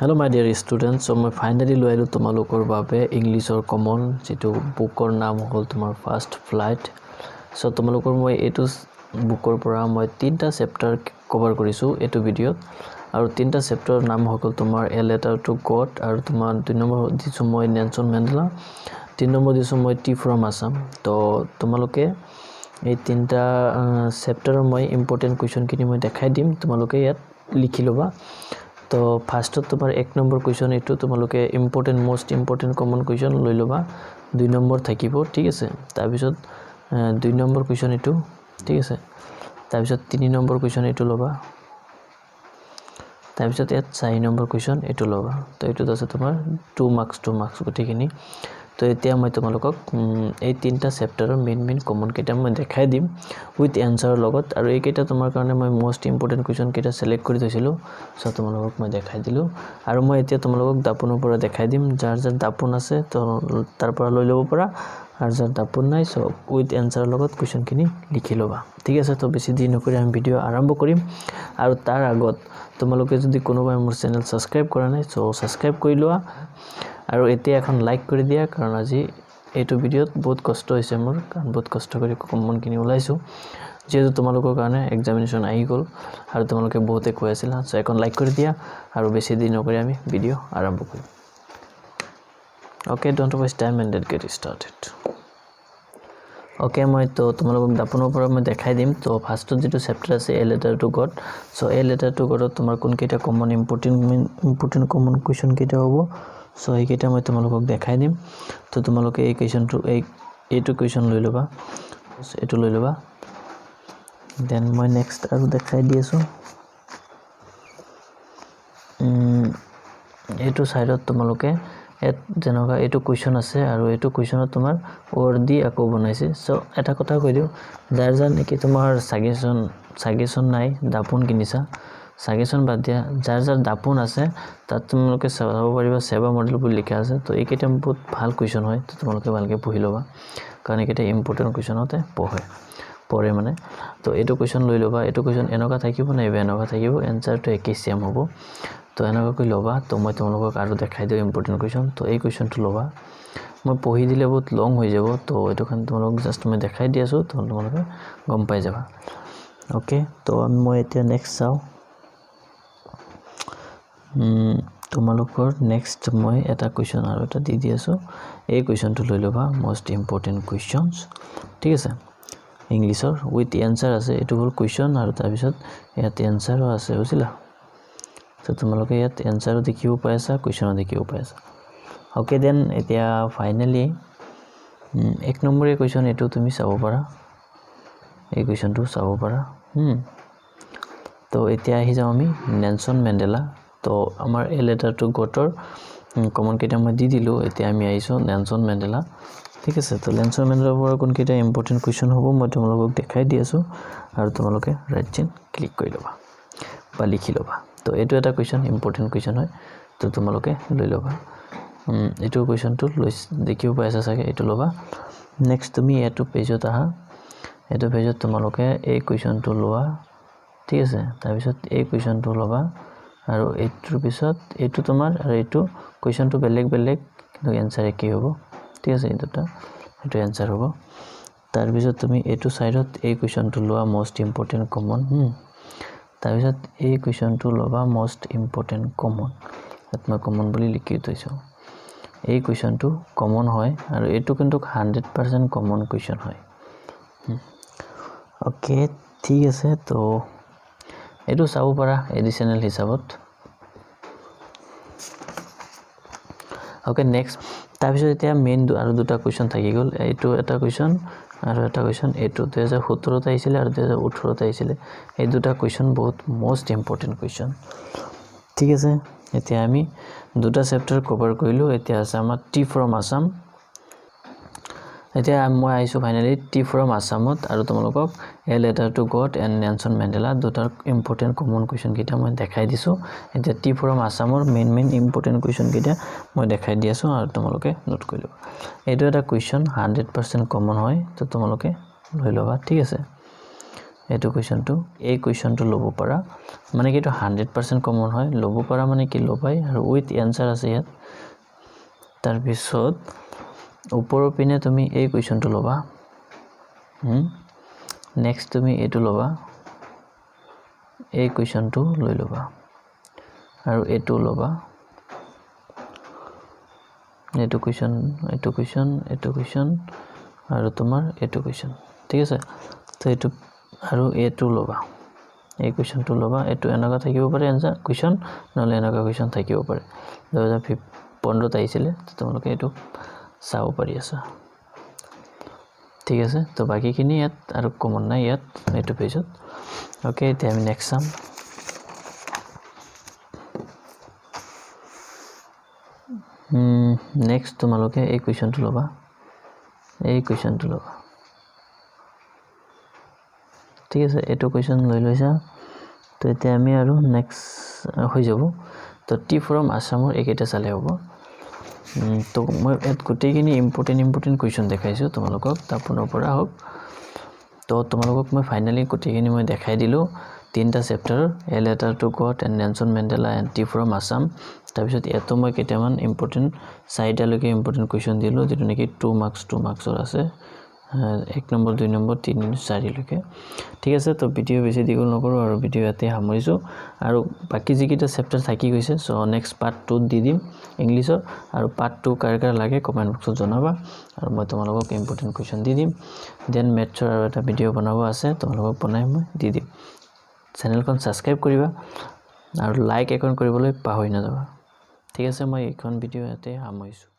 Hello my dear students, so I finally loyal tumalokor babe English or common jitu bookor naam hol tumar first flight. So tumalokor moi etu bookor pora moi tinta chapter cover korisu etu video aru tinta chapter naam hol tumar A Letter to God aru tumar 2 number disu moi Nelson Mandela 3 number disu moi Tea from Assam. To tumaloke ei tinta chapter moi important question kini moi dekhai dim tumaloke yat likhi loba. तो first तुम्हार 1 number question एटू तुमलोके important most important common question লৈ লবা 2 number থাকিব ঠিক আছে তাৰ পিছত 2 নম্বৰ क्वेश्चन এটু ঠিক আছে তাৰ পিছত 3 নম্বৰ क्वेश्चन এটু লবা তাৰ পিছত 4 নম্বৰ क्वेश्चन এটু লবা তো এটু আছে তোমাৰ 2 মাৰ্কস গটিখিনি তো এতিয়া মই তোমালোকক এই তিনটা চ্যাপ্টাৰৰ মেইন কমন কেটা মই দেখাই দিম উইথ এনসাৰ লগত আৰু এইকেটা তোমাৰ কাৰণে মই মোস্ট ইম্পৰ্টেন্ট क्वेश्चन কেটা সিলেক্ট কৰি থৈছিলো সো তোমালোকক মই দেখাই দিলো আৰু মই এতিয়া তোমালোকক দাপনৰ পৰা দেখাই দিম যাৰ দাপন আছে তো তাৰ পৰা লৈ লব পৰা আৰু যাৰ দাপন নাই সো উইথ এনসাৰ লগত क्वेश्चन খিনি লিখি লবা ঠিক আছে তো বেছি দিন নকৰি আমি ভিডিও আৰম্ভ কৰিম আৰু তাৰ আগত তোমালোকে যদি কোনোবাই মোৰ চেনেল সাবস্ক্ৰাইব কৰা নাই সো সাবস্ক্ৰাইব কৰি লোৱা আৰু এতিয়া এখন লাইক কৰি দিয়া কাৰণ আজি এইটো ভিডিওত বহুত কষ্ট হৈছে মোৰ কাৰণ বহুত কষ্ট কৰি কমন কিনি ওলাইছো যেহেতু তোমালোকৰ কাৰণে এক্সামিনেশন আহি গল আৰু তোমালোকে বহুতে কৈ আছিল সো এখন লাইক কৰি দিয়া আৰু বেছি দিন নকৰি আমি ভিডিও আৰম্ভ কৰিম okay don't waste time and get started okay মই তো তোমালোকক দাপনৰ পৰা মই দেখাই দিম তো ফাৰ্স্টত যেটো চ্যাপ্টাৰ আছে a letter to God so a letter to গডত তোমাৰ কোন কেটা কমন ইম্পৰ্টেন্ট কমন কোৱেশ্চন কেটা হ'ব সো এই কেটা মই তোমালোকক দেখাই দিম তো তোমালোকে এই কোৱেশ্চনটো এইটো কোৱেশ্চন লৈ লবা এটো লৈ লবা দেন মই নেক্সট আৰু দেখাই দি আছো এইটো সাইডত তোমালোকে যেনকা এইটো কোৱেশ্চন আছে আৰু এইটো কোৱেশ্চনত তোমাৰ ওৰ দি আকো বনাইছে সো এটা কথা কৈ দিও যাৰ নেকি তোমাৰ সাজেশন নাই দাপন কিনিছা সাজেশন বাদ দিয়া যাৰ দাপন আছে তাত তোমালোকে চাব পাৰিবা সেৱা মডেল বুলি লিখা আছে তো এইকেটা বহুত ভাল কোৱেশ্চন হয় তো তোমালোকে ভালকে পঢ়ি লবা কাৰণ এইকেটা ইম্পৰ্টেন্ট কোৱেশ্চন হতে পঢ়ে মানে তো এইটো কোৱেশ্চন লৈ লবা এইটো কোৱেশ্চন এনেকা থাকিব না এনেকা থাকিব এনসাৰটো একেই সেম হ'ব তো এনেকা কৈ লবা তো মই তোমালোকক আৰু দেখাই দিও ইম্পৰ্টেন্ট কোৱেশ্চন তো এই কোৱেশ্চনটো লবা মই পঢ়ি দিলে বহুত লং হৈ যাব তো এটোখান তোমালোক জাস্ট মই দেখাই দি আছো তো তোমালোকে গম পাই যাবা ওকে তো মই এতিয়া নেক্সট চাও তোমালোকৰ নেক্সট মই এটা কোৱেশ্চন আৰু এটা দি আছো এই কোৱেশ্চনটো লৈ লবা মোস্ট ইম্পৰ্টেন্ট কোৱেশ্চনস ঠিক আছে ইংলিশৰ উইথ এনসাৰ আছে এটো হল কোৱেশ্চন আৰু তাৰ পিছত ইয়াত এনসাৰও আছে বুজিলা তো তোমালোকে ইয়াত এনসাৰও দেখিব পাইছা কোৱেশ্চনও দেখিব পাইছা ওকে দেন এতিয়া ফাইনালি 1 নম্বৰ কোৱেশ্চন এটো তুমি চাব পাৰা এই কোৱেশ্চনটো চাব পাৰা তো এতিয়া আহি যাও আমি নেলসন মেন্ডেলা তো আমাৰ এ লেটাৰ টু গটৰ কমন কেটা মই দি দিলো এতিয়া আমি আইছো নেলসন মেন্ডেলা ঠিক আছে তো নেলসন মেন্ডেলাৰ পৰা কোন কেটা ইম্পৰ্টেন্ট কোৱেশ্চন হ'ব মই তোমালোকক দেখাই দি আছো আৰু তোমালোকে ৰাইট চেন ক্লিক কৰি লবা বা লিখি লবা তো এটো এটা কোৱেশ্চন ইম্পৰ্টেন্ট কোৱেশ্চন হয় তো তোমালোকে লৈ লবা এটো কোৱেশ্চনটো দেখিব পাইছা চাগে এটো লবা নেক্সট তুমি এটো পেজত আহা এটো পেজত তোমালোকে এই কোৱেশ্চনটো লোৱা ঠিক আছে তাৰ পিছত এই কোৱেশ্চনটো লবা আৰু এইটোৰ পিছত এইটো তোমাৰ আৰু এইটো কোৱেশ্চনটো বেলেগ কিন্তু এনসাৰ কি হ'ব ঠিক আছে এটো এনসাৰ হ'ব তাৰ পিছত তুমি এইটো সাইডত এই কোৱেশ্চনটো লোৱা মোস্ট ইম্পৰ্টেন্ট কমন তাৰ পিছত এই কোৱেশ্চনটো লবা মোস্ট ইম্পৰ্টেন্ট কমন মই কমন বুলি লিখি থৈছো এই কোৱেশ্চনটো কমন হয় আৰু এইটো কিন্তু 100% কমন কোৱেশ্চন হয় ওকে ঠিক আছে তো এটো চাব পাৰা এডিশনাল হিচাপত ওকে নেক্সট তাৰ পিছত এতিয়া মেইন আৰু দুটা কোৱেশ্চন থাকি গল এইটো এটা কোৱেশ্চন আৰু এটা কোৱেশ্চন এইটো 2017 ত আহিছিল আৰু 2018 ত আহিছিল এই দুটা কোৱেশ্চন বহুত মোস্ট ইম্পৰ্টেন্ট কোৱেশ্চন ঠিক আছে এতিয়া আমি দুটা চ্যাপ্টাৰ কভাৰ কৰিলো এতিয়া আছে আমাৰ টি ফ্ৰম আসাম এতিয়া মই আইছো ফাইনালি টি ফ্ৰম আসামত আৰু তোমালোকক a letter to God and Nelson Mandela দুটাৰ ইম্পৰ্টেন্ট কমন কোৱেশ্চন কেটা মই দেখাই দিছো এতিয়া টি ফ্ৰম আসামৰ মেইন ইম্পৰ্টেন্ট কোৱেশ্চন কেটা মই দেখাই দি আছো আৰু তোমালোকে নোট কৰি লবা এইটো এটা কোৱেশ্চন 100% কমন হয় তো তোমালোকে লৈ লবা ঠিক আছে এটো কোৱেশ্চনটো এই কোৱেশ্চনটো লব পাৰা মানে কি এটো 100% কমন হয় লব পাৰা মানে কি লবাই আৰু উইথ এনসাৰ আছে ইয়াত তাৰ পিছত ওপৰৰ পিনে তুমি এই কোৱেশ্চনটো লবা নেক্সট তুমি এটো লবা এই কোৱেশ্চনটো লৈ লবা আৰু এটো লবা এটো কোৱেশ্চন আৰু তোমাৰ এটো কোৱেশ্চন ঠিক আছে তো এটো আৰু এটো লবা এই কোৱেশ্চনটো লবা এটো এনেকা থাকিব পাৰে আনসাৰ কোৱেশ্চন নহলে এনেকা কোৱেশ্চন থাকিব পাৰে 2015 আহিছিলে তোমালোকে এটো চাও পাৰি আছে ঠিক আছে তো বাকি খিনি ইয়াত আৰু কমন নাই ইয়াত এটো পেজত ওকে এতিয়া আমি নেক্সট চাম নেক্সট তোমালোকে এই কোৱেশ্চনটো লবা ঠিক আছে এটো কোৱেশ্চন লৈ লৈছা তো এতিয়া আমি আৰু নেক্সট হৈ যাব তো টি ফ্ৰম আসামৰ একেটা চালে হ'ব তো মই এত গোটেইখিনি ইম্পৰ্টেন্ট কোৱেশ্চন দেখাইছো তোমালোকক তাপনৰ পৰা হওক তো তোমালোকক মই ফাইনালি গোটেইখিনি মই দেখাই দিলো তিনটা chapter A letter to God and Nelson Mandela and T from Assam তাৰপিছত এটো মই কেইটামান ইম্পৰ্টেন্ট চাইডালৈকে ইম্পৰ্টেন্ট কোৱেশ্চন দিলো যেটো নেকি 2 মাৰ্কছৰ আছে 1 নম্বৰ 2 নম্বৰ 3 4 লৈকে ঠিক আছে তো ভিডিও বেছি দীঘল নকৰো আৰু ভিডিও ইয়াতে সামৰিছো আৰু বাকি যিকিটা চেপ্টাৰ থাকি গৈছে সো নেক্সট পাৰ্ট 2 দি দিম ইংলিশৰ আৰু পাৰ্ট 2 কাৰ লাগে কমেন্ট বক্সত জনাবা আৰু মই তোমালোকক ইম্পৰ্টেন্ট কোৱেশ্চন দি দিম দেন মেথছৰ আৰু এটা ভিডিও বনাব আছে তোমালোকক বনাই মই দি দিম চেনেলখন সাবস্ক্ৰাইব কৰিবা আৰু লাইক এখন কৰিবলৈ পাহৰি নাযাবা ঠিক আছে মই এইখন ভিডিও ইয়াতে সামৰিছো